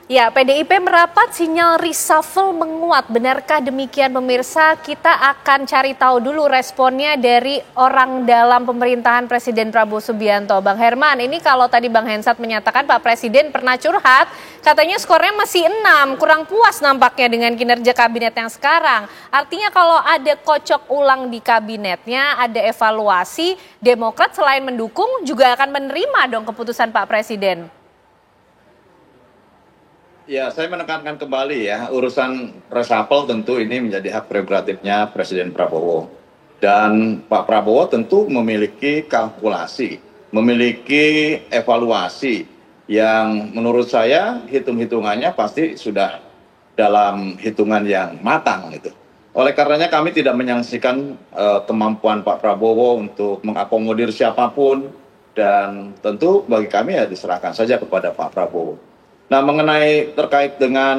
Ya, PDIP merapat sinyal reshuffle menguat. Benarkah demikian pemirsa? Kita akan cari tahu dulu responnya dari orang dalam pemerintahan Presiden Prabowo Subianto. Bang Herman, ini kalau tadi Bang Hensat menyatakan Pak Presiden pernah curhat, katanya skornya masih 6, kurang puas nampaknya dengan kinerja kabinet yang sekarang. Artinya kalau ada kocok ulang di kabinetnya, ada evaluasi, Demokrat selain mendukung juga akan menerima dong keputusan Pak Presiden. Ya, saya menekankan kembali ya, urusan reshuffle tentu ini menjadi hak prerogatifnya Presiden Prabowo. Dan Pak Prabowo tentu memiliki kalkulasi, memiliki evaluasi yang menurut saya hitung-hitungannya pasti sudah dalam hitungan yang matang gitu. Oleh karenanya kami tidak menyaksikan kemampuan Pak Prabowo untuk mengakomodir siapapun, dan tentu bagi kami ya diserahkan saja kepada Pak Prabowo. Nah, mengenai terkait dengan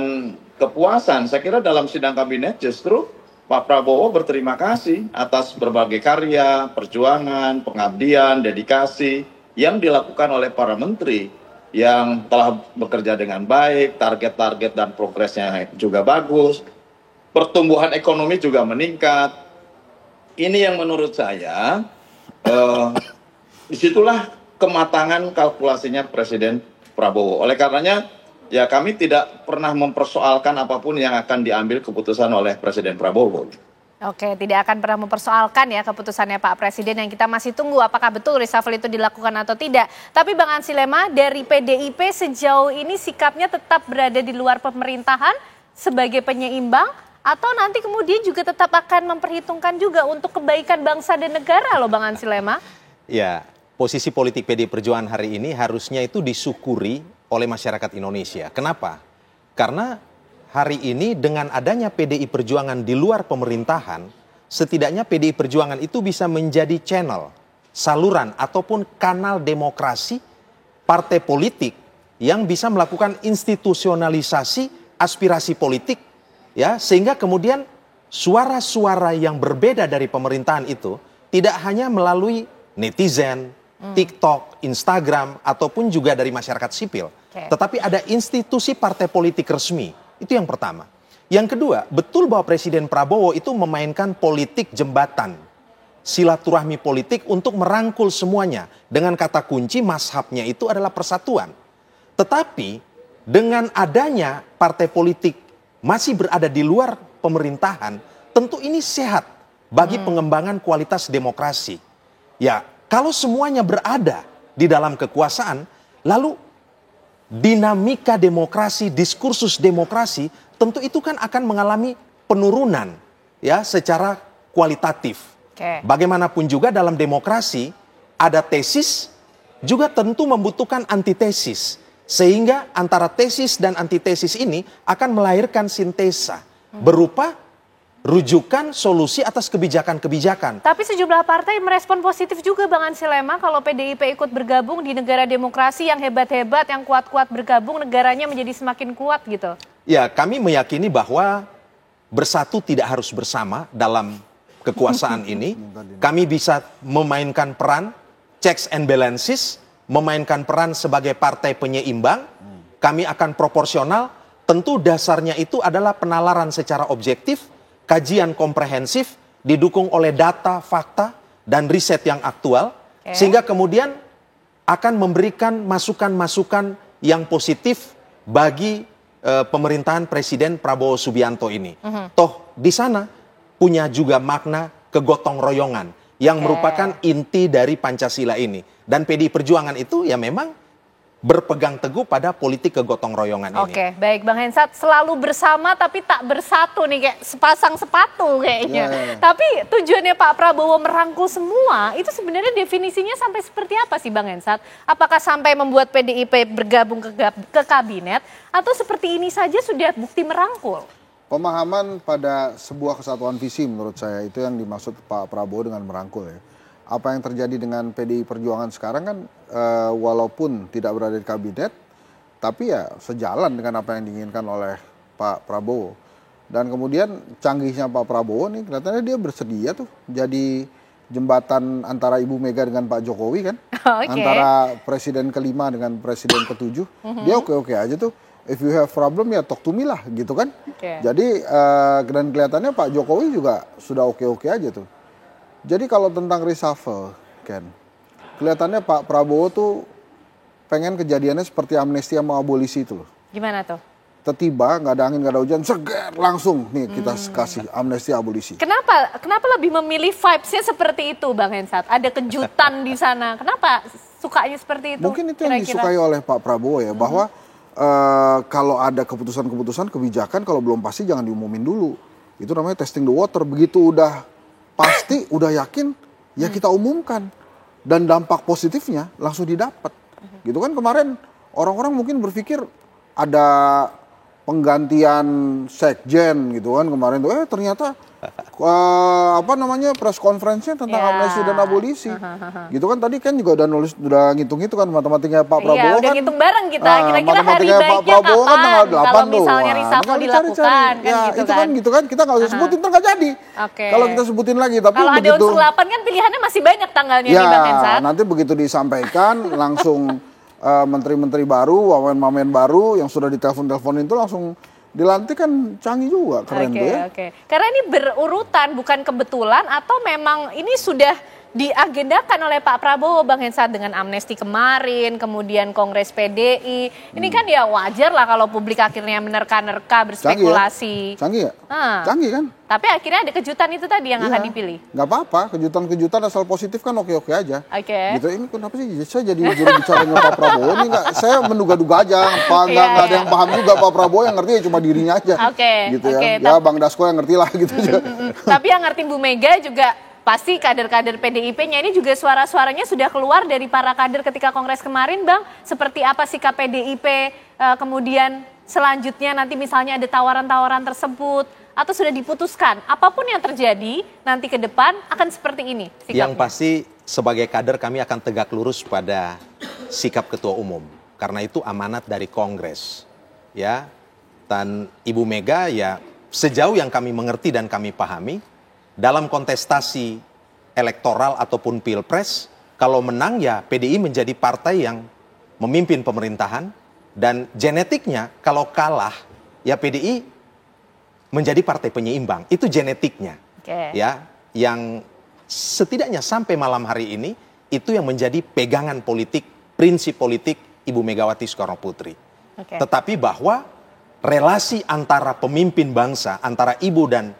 kepuasan, saya kira dalam sidang kabinet justru Pak Prabowo berterima kasih atas berbagai karya, perjuangan, pengabdian, dedikasi yang dilakukan oleh para menteri yang telah bekerja dengan baik, target-target dan progresnya juga bagus, pertumbuhan ekonomi juga meningkat. Ini yang menurut saya, disitulah kematangan kalkulasinya Presiden Prabowo. Oleh karenanya, ya kami tidak pernah mempersoalkan apapun yang akan diambil keputusan oleh Presiden Prabowo. Oke, tidak akan pernah mempersoalkan ya keputusannya Pak Presiden, yang kita masih tunggu apakah betul reshuffle itu dilakukan atau tidak. Tapi Bang Ansi-Lema, dari PDIP sejauh ini sikapnya tetap berada di luar pemerintahan sebagai penyeimbang, atau nanti kemudian juga tetap akan memperhitungkan juga untuk kebaikan bangsa dan negara loh Bang Ansi-Lema? Ya, posisi politik PDI Perjuangan hari ini harusnya itu disyukuri oleh masyarakat Indonesia. Kenapa? Karena hari ini dengan adanya PDI Perjuangan di luar pemerintahan, setidaknya PDI Perjuangan itu bisa menjadi channel, saluran ataupun kanal demokrasi partai politik yang bisa melakukan institusionalisasi aspirasi politik, ya, sehingga kemudian suara-suara yang berbeda dari pemerintahan itu tidak hanya melalui netizen, TikTok, Instagram, ataupun juga dari masyarakat sipil. Tetapi ada institusi partai politik resmi. Itu yang pertama. Yang kedua, betul bahwa Presiden Prabowo itu memainkan politik jembatan. Silaturahmi politik untuk merangkul semuanya. Dengan kata kunci mazhabnya itu adalah persatuan. Tetapi dengan adanya partai politik masih berada di luar pemerintahan, tentu ini sehat bagi pengembangan kualitas demokrasi. Ya, kalau semuanya berada di dalam kekuasaan, lalu dinamika demokrasi, diskursus demokrasi, tentu itu kan akan mengalami penurunan ya secara kualitatif. Bagaimanapun juga dalam demokrasi ada tesis, juga tentu membutuhkan antitesis. Sehingga antara tesis dan antitesis ini akan melahirkan sintesa berupa rujukan solusi atas kebijakan-kebijakan. Tapi sejumlah partai merespon positif juga Bang Ansi-Lema kalau PDIP ikut bergabung di negara demokrasi yang hebat-hebat, yang kuat-kuat bergabung, negaranya menjadi semakin kuat gitu. Ya, kami meyakini bahwa bersatu tidak harus bersama dalam kekuasaan ini. Kami bisa memainkan peran checks and balances, memainkan peran sebagai partai penyeimbang. Kami akan proporsional, tentu dasarnya itu adalah penalaran secara objektif, kajian komprehensif, didukung oleh data, fakta, dan riset yang aktual, sehingga kemudian akan memberikan masukan-masukan yang positif bagi pemerintahan Presiden Prabowo Subianto ini. Toh di sana punya juga makna kegotong royongan yang merupakan inti dari Pancasila ini. Dan PDI Perjuangan itu ya memang berpegang teguh pada politik kegotong royongan ini. Oke, baik Bang Hensat, selalu bersama tapi tak bersatu nih, kayak sepasang sepatu kayaknya. Tapi tujuannya Pak Prabowo merangkul semua, itu sebenarnya definisinya sampai seperti apa sih Bang Hensat? Apakah sampai membuat PDIP bergabung ke kabinet, atau seperti ini saja sudah bukti merangkul? Pemahaman pada sebuah kesatuan visi menurut saya itu yang dimaksud Pak Prabowo dengan merangkul ya. Apa yang terjadi dengan PDI Perjuangan sekarang kan walaupun tidak berada di kabinet, tapi ya sejalan dengan apa yang diinginkan oleh Pak Prabowo. Dan kemudian canggihnya Pak Prabowo nih kelihatannya dia bersedia tuh jadi jembatan antara Ibu Mega dengan Pak Jokowi kan. Antara presiden kelima dengan presiden ketujuh. Dia oke-oke aja tuh. if you have problem ya talk to me lah gitu kan. Jadi dan kelihatannya Pak Jokowi juga sudah oke-oke aja tuh. Jadi kalau tentang reshuffle, Ken, kelihatannya Pak Prabowo tuh pengen kejadiannya seperti amnesti sama abolisi itu loh. Gimana tuh? Tiba-tiba nggak ada angin nggak ada hujan, seger langsung nih kita kasih amnesti abolisi. Kenapa lebih memilih vibes-nya seperti itu, Bang Hensat? Ada kejutan di sana. Kenapa sukanya seperti itu? Mungkin itu yang disukai oleh Pak Prabowo ya, bahwa kalau ada keputusan-keputusan kebijakan kalau belum pasti jangan diumumin dulu. Itu namanya testing the water. Begitu udah pasti, udah yakin, ya kita umumkan. Dan dampak positifnya langsung didapat. Gitu kan kemarin orang-orang mungkin berpikir ada penggantian sekjen gitu kan kemarin tuh. Ternyata press conference-nya tentang amnesti dan abolisi. Gitu kan tadi kan juga udah ngitung-ngitung kan matematikanya Pak Prabowo udah kan. ngitung bareng kita, kira-kira hari baiknya Pak Prabowo kapan kan tanggal 8 kalau tuh. misalnya reshuffle dilakukan kan ya, gitu itu kan. Gitu kan kita nggak usah sebutin ntar nggak jadi. Kalau kita sebutin lagi tapi kalau begitu. Kalau ada unsur 8 kan pilihannya masih banyak tanggalnya nih Bang Hensat. Nanti begitu disampaikan langsung menteri-menteri baru, wamen-wamen baru yang sudah ditelepon-teleponin itu langsung dilantik kan canggih juga, keren tuh ya. Karena ini berurutan, bukan kebetulan atau memang ini sudah diagendakan oleh Pak Prabowo, Bang Hensat, dengan amnesti kemarin, kemudian Kongres PDI. Ini kan ya wajar lah kalau publik akhirnya menerka-nerka, berspekulasi. Canggih ya? Canggih kan? Tapi akhirnya ada kejutan itu tadi yang akan dipilih. Nggak apa-apa, kejutan-kejutan asal positif kan oke-oke aja. Gitu, ini kenapa sih saya jadi juru bicaranya Pak Prabowo? Ini saya menduga-duga aja, nggak ada yang paham juga Pak Prabowo, yang ngerti ya cuma dirinya aja. Gitu ya. Ya Bang Dasko yang ngerti lah gitu aja. Tapi yang ngerti Bu Mega juga pasti kader-kader PDIP-nya ini juga suara-suaranya sudah keluar dari para kader ketika Kongres kemarin, Bang. Seperti apa sikap PDIP kemudian selanjutnya nanti misalnya ada tawaran-tawaran tersebut atau sudah diputuskan. Apapun yang terjadi nanti ke depan akan seperti ini sikapnya. Yang pasti sebagai kader kami akan tegak lurus pada sikap Ketua Umum. Karena itu amanat dari Kongres. Ya, dan Ibu Mega ya sejauh yang kami mengerti dan kami pahami, dalam kontestasi elektoral ataupun pilpres, kalau menang ya PDI menjadi partai yang memimpin pemerintahan, dan genetiknya kalau kalah ya PDI menjadi partai penyeimbang. Itu genetiknya. Ya, yang setidaknya sampai malam hari ini itu yang menjadi pegangan politik, prinsip politik Ibu Megawati Soekarno Putri. Tetapi bahwa relasi antara pemimpin bangsa, antara Ibu dan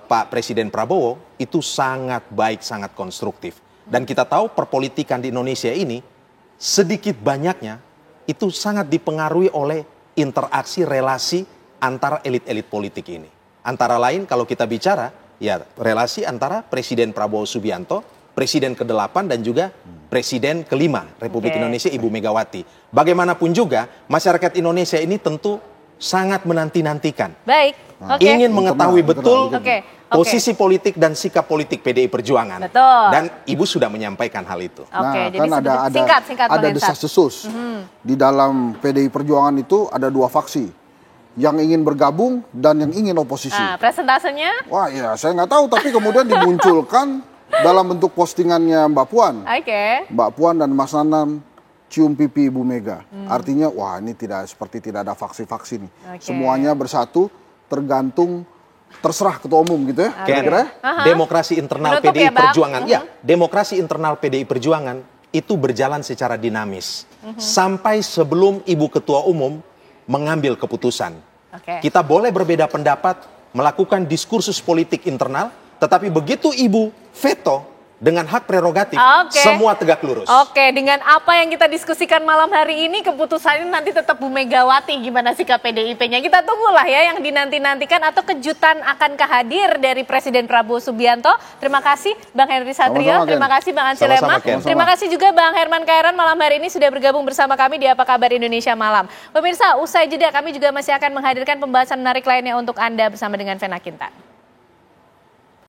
Pak Presiden Prabowo itu sangat baik, sangat konstruktif. Dan kita tahu perpolitikan di Indonesia ini sedikit banyaknya itu sangat dipengaruhi oleh interaksi relasi antara elit-elit politik ini. Antara lain kalau kita bicara ya relasi antara Presiden Prabowo Subianto, Presiden ke-8 dan juga Presiden ke-5 Republik Indonesia Ibu Megawati. Bagaimanapun juga masyarakat Indonesia ini tentu sangat menanti-nantikan. Ingin mengetahui betul posisi politik dan sikap politik PDI Perjuangan. Dan Ibu sudah menyampaikan hal itu. Jadi kan ada desas-desus. Di dalam PDI Perjuangan itu ada dua faksi. Yang ingin bergabung dan yang ingin oposisi. Presentasenya? Wah ya saya nggak tahu, tapi kemudian dimunculkan dalam bentuk postingannya Mbak Puan. Mbak Puan dan Mas Nanang cium pipi Ibu Mega. Artinya wah ini tidak ada faksi-faksi nih. Semuanya bersatu, tergantung, terserah ketua umum gitu ya. Kira-kira demokrasi internal PDI Perjuangan. Ya, demokrasi internal PDI Perjuangan itu berjalan secara dinamis. Sampai sebelum Ibu Ketua Umum mengambil keputusan. Kita boleh berbeda pendapat, melakukan diskursus politik internal, tetapi begitu Ibu veto dengan hak prerogatif, semua tegak lurus. Dengan apa yang kita diskusikan malam hari ini, keputusannya nanti tetap Bu Megawati. Gimana sikap PDIP-nya? Kita tunggulah ya yang dinanti-nantikan atau kejutan akankah hadir dari Presiden Prabowo Subianto. Terima kasih Bang Henry Satrio, terima kasih Bang Ansi Lema, terima kasih juga Bang Herman Kairan malam hari ini sudah bergabung bersama kami di Apa Kabar Indonesia Malam. Pemirsa, usai jeda kami juga masih akan menghadirkan pembahasan menarik lainnya untuk Anda bersama dengan Vena Kintan.